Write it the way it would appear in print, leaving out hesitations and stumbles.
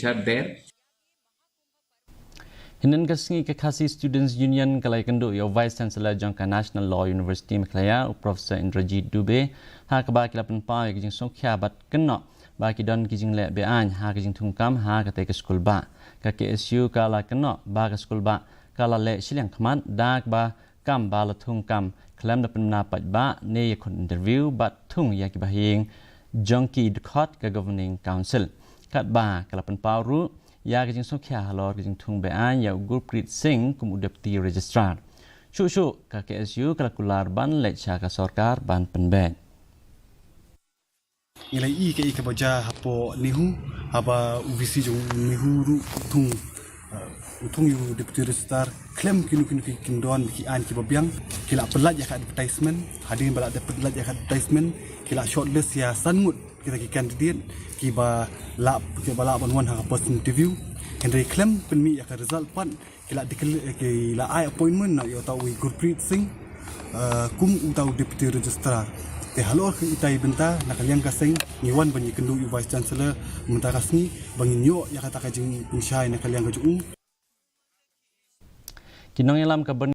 there. Hinan kasngi KHASI Students Union kalai kendo yo Vice Chancellor Jangka National Law University Meghalaya Professor Indrajit Dube ha ka ba kilapan pa ki jing sokya bat Kynnoh ba ki don ki jing le Beaiñ ha ki jing thungkam ha ka te ke school ba ka KSU kala Kynnoh ba ka school ba kala le silang khman dak ba kam ba la thungkam klam da penna pat ba ne ye kon interview bat thung ya ki ba hing Jongki Dkhot ka Governing Council kat ba kilapan pa ru ya ke jing sokya halor ke jing thung Beaiñ ya Gurpreet Singh kum deputy registrar shu ka KSU kala kular ban le cha ka sarkar ban penben nilai i ke baja hapo nihu haba uvisi jong nihu ru tung yu deputy registrar claim kinu kindon ki an ki babiang kila pelat ya advertisement hadin balak pelat ya advertisement kila shortlist ya sanmut kita ki candidate ki ba la ki bala banwan ha post interview Henry claim penmi ya result pan kila kila ai appointment na yo tahu Gurpreet Singh kum utau deputy registrar te halor ke itai benta nak kalian kasing niwan banyi kendu vice chancellor mentara kasni bangin yo ya kata kajing pinsyai nak kalian kajung Kynnoh yalam ka